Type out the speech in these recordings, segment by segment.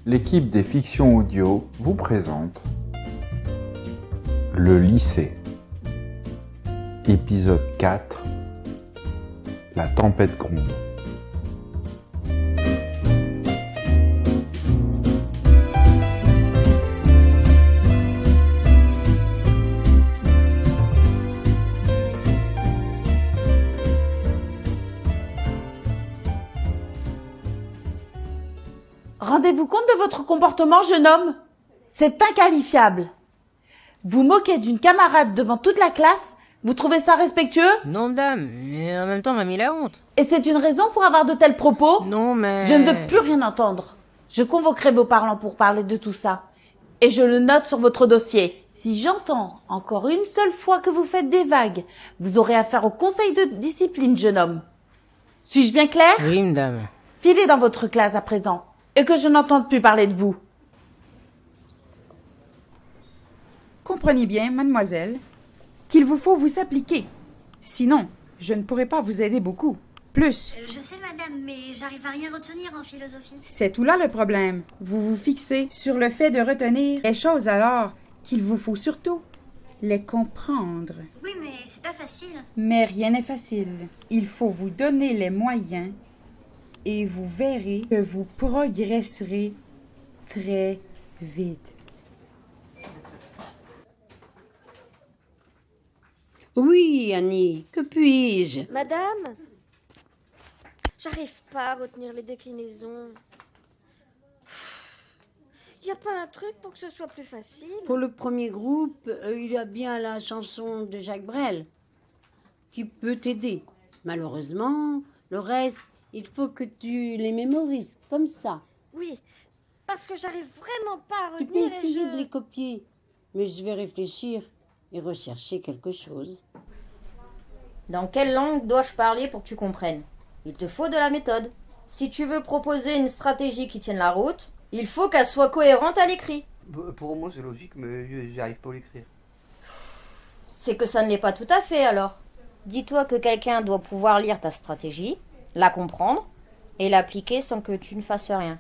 l'équipe des fictions audio vous présente Le lycée. Épisode 4. La tempête gronde. Rendez-vous compte de votre comportement, jeune homme? C'est inqualifiable. Vous moquez d'une camarade devant toute la classe? Vous trouvez ça respectueux? Non, madame, mais en même temps, m'a mis la honte. Et c'est une raison pour avoir de tels propos? Non, mais... Je ne veux plus rien entendre. Je convoquerai vos parents pour parler de tout ça. Et je le note sur votre dossier. Si j'entends encore une seule fois que vous faites des vagues, vous aurez affaire au conseil de discipline, jeune homme. Suis-je bien clair? Oui, madame. Filez dans votre classe à présent, et que je n'entende plus parler de vous. Comprenez bien, mademoiselle, qu'il vous faut vous appliquer. Sinon, je ne pourrai pas vous aider beaucoup. Plus, Je sais, madame, mais j'arrive à rien retenir en philosophie. c'est tout là le problème. Vous vous fixez sur le fait de retenir les choses alors qu'il vous faut surtout les comprendre. Oui, mais c'est pas facile. Mais rien n'est facile. Il faut vous donner les moyens et vous verrez que vous progresserez très vite. Oui, Annie, que puis-je? Madame, j'arrive pas à retenir les déclinaisons. Y a pas un truc pour que ce soit plus facile? Pour le premier groupe, il y a bien la chanson de Jacques Brel qui peut t'aider. Malheureusement, le reste, il faut que tu les mémorises comme ça. Oui, parce que j'arrive vraiment pas à Tu peux retenir et essayer je... de les copier, mais je vais réfléchir et rechercher quelque chose. Dans quelle langue dois-je parler pour que tu comprennes? Il te faut de la méthode. Si tu veux proposer une stratégie qui tienne la route, il faut qu'elle soit cohérente à l'écrit. Pour moi, c'est logique, mais j'arrive pas à l'écrire. C'est que ça ne l'est pas tout à fait alors. Dis-toi que quelqu'un doit pouvoir lire ta stratégie, la comprendre et l'appliquer sans que tu ne fasses rien.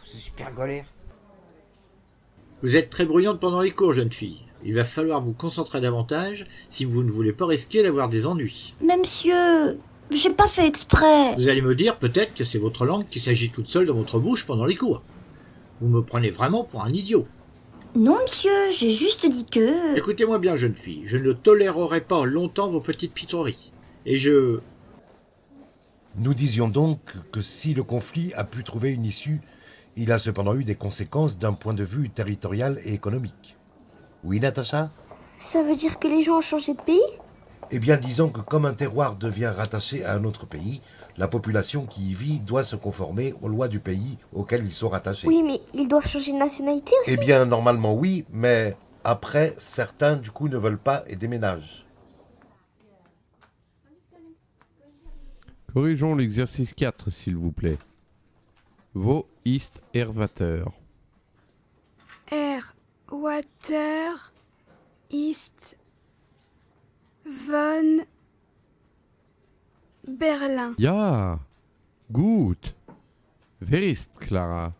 C'est super galère. Vous êtes très bruyante pendant les cours, jeune fille. Il va falloir vous concentrer davantage si vous ne voulez pas risquer d'avoir des ennuis. Mais monsieur, j'ai pas fait exprès. Vous allez me dire peut-être que c'est votre langue qui s'agit toute seule dans votre bouche pendant les cours. Vous me prenez vraiment pour un idiot. Non, monsieur, j'ai juste dit que... Écoutez-moi bien, jeune fille, je ne tolérerai pas longtemps vos petites pitreries. Et je... Nous disions donc que si le conflit a pu trouver une issue, il a cependant eu des conséquences d'un point de vue territorial et économique. Oui, Natacha? Ça veut dire que les gens ont changé de pays? Eh bien, disons que comme un terroir devient rattaché à un autre pays, la population qui y vit doit se conformer aux lois du pays auquel ils sont rattachés. Oui, mais ils doivent changer de nationalité aussi. Eh bien, normalement oui, mais après, certains du coup ne veulent pas et déménagent. Corrigeons l'exercice 4, s'il vous plaît. Wo ist Water? Water ist von Berlin. Ja, gut. Wer ist Clara?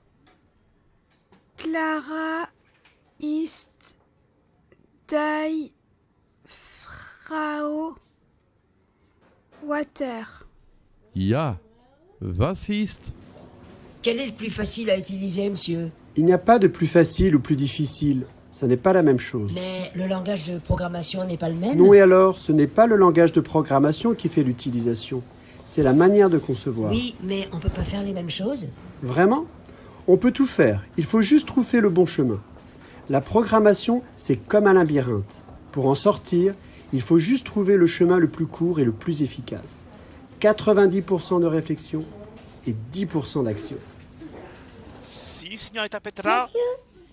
Clara ist die Frau Water. Ja, was ist? Quel est le plus facile à utiliser, monsieur? Il n'y a pas de plus facile ou plus difficile. Ça n'est pas la même chose. Mais le langage de programmation n'est pas le même? Non, et alors, ce n'est pas le langage de programmation qui fait l'utilisation. C'est la manière de concevoir. Oui, mais on peut pas faire les mêmes choses? Vraiment? On peut tout faire. Il faut juste trouver le bon chemin. La programmation, c'est comme un labyrinthe. Pour en sortir, il faut juste trouver le chemin le plus court et le plus efficace. 90% de réflexion et 10% d'action. Si, signorita Petra. Monsieur,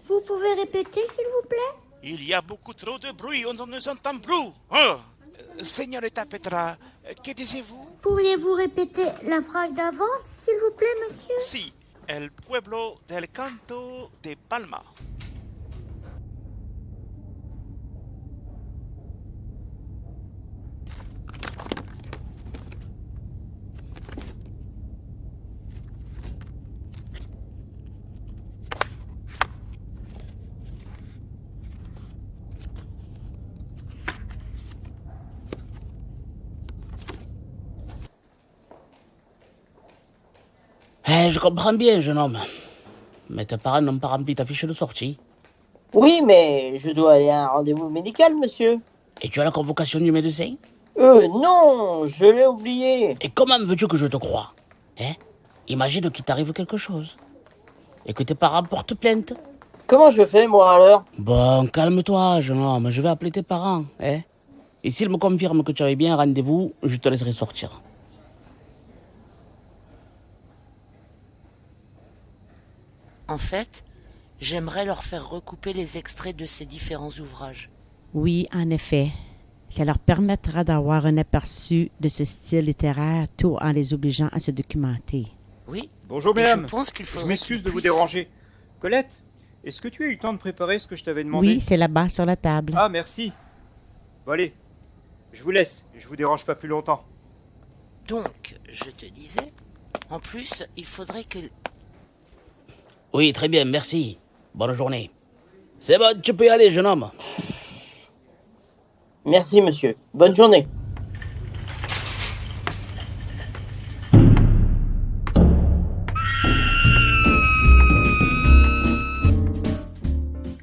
vous pouvez répéter, s'il vous plaît? Il y a beaucoup trop de bruit, on ne nous entend plus. Oh. Signorita Petra, que disiez-vous? Pourriez-vous répéter la phrase d'avant, s'il vous plaît, monsieur? Si, el pueblo del canto de Palma. Je comprends bien, jeune homme. Mais tes parents n'ont pas rempli ta fiche de sortie. Oui, mais je dois aller à un rendez-vous médical, monsieur. Et tu as la convocation du médecin? Non, je l'ai oublié. Et comment veux-tu que je te croie? Imagine qu'il t'arrive quelque chose. Et que tes parents portent plainte. Comment je fais, moi, alors? Bon, calme-toi, jeune homme. Je vais appeler tes parents, Et s'ils me confirment que tu avais bien un rendez-vous, je te laisserai sortir. En fait, j'aimerais leur faire recouper les extraits de ces différents ouvrages. Oui, en effet. Ça leur permettra d'avoir un aperçu de ce style littéraire tout en les obligeant à se documenter. Oui. Bonjour, et mesdames. Je pense qu'il faudrait je m'excuse de vous puissent... déranger. Colette, est-ce que tu as eu le temps de préparer ce que je t'avais demandé? Oui, c'est là-bas sur la table. Ah, merci. Bon, allez, je vous laisse. Je vous dérange pas plus longtemps. Donc, je te disais, en plus, il faudrait que... Oui, très bien, merci. Bonne journée. C'est bon, tu peux y aller, jeune homme. Merci, monsieur. Bonne journée.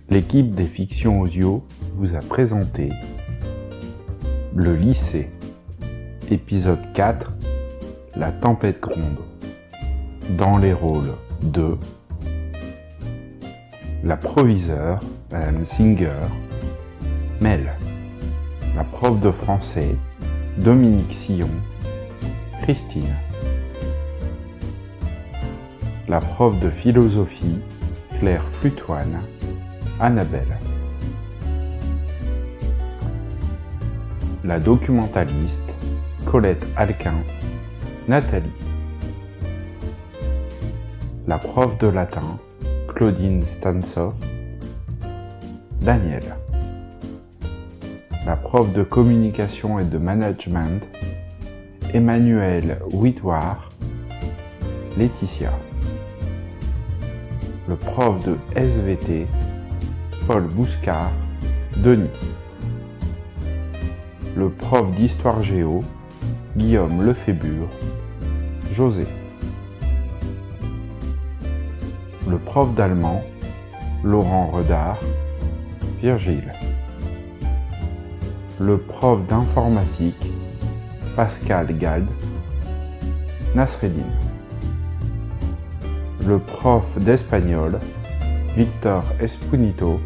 L'équipe des fictions audio vous a présenté Le lycée, épisode 4, La tempête gronde. Dans les rôles de la proviseure, Madame Singer, Mel, la prof de français, Dominique Sillon, Christine, la prof de philosophie, Claire Flutoine, Annabelle, la documentaliste, Colette Alquin, Nathalie, la prof de latin, Claudine Stansoff, Daniel, la prof de communication et de management, Emmanuel Whitwar, Laetitia, le prof de SVT, Paul Bouscard, Denis, le prof d'histoire géo, Guillaume Lefébure, José, le prof d'allemand, Laurent Redard, Virgile, le prof d'informatique, Pascal Gald, Nasreddine, le prof d'espagnol, Victor Espunito,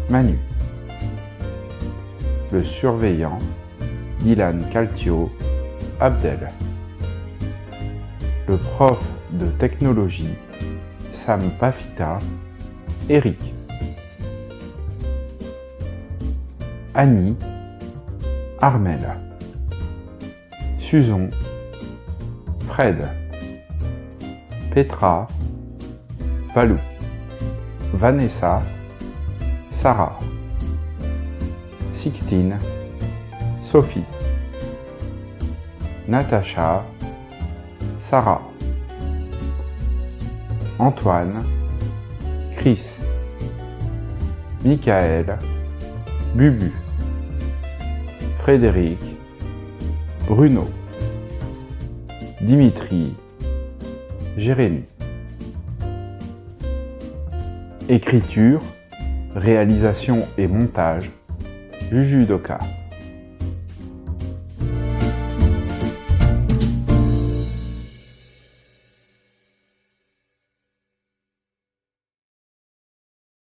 Manu, le surveillant, Dylan Caltio, Abdel, le prof de technologie, Sam Pafita, Eric, Annie, Armel, Suzon, Fred, Petra, Valou, Vanessa, Sarah, Sixtine, Sophie, Natacha, Sarah, Antoine, Chris, Michael, Bubu, Frédéric, Bruno, Dimitri, Jérémy. Écriture, réalisation et montage, Juju Doka.